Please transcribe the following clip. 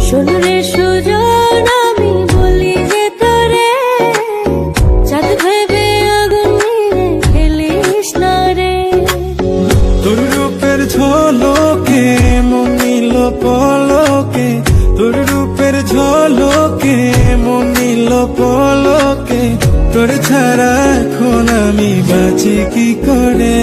শোন রে সুজন আমি বলি যে তোরে, চাঁদ ভেবে আগুন নিয়ে খেলিস না রে। তোর রূপের ঝলকে মনিল পলকে, তোর রূপের ঝলকে মনিল পলকে, তোর ছাড়া এখন আমি বাঁচি কি করে।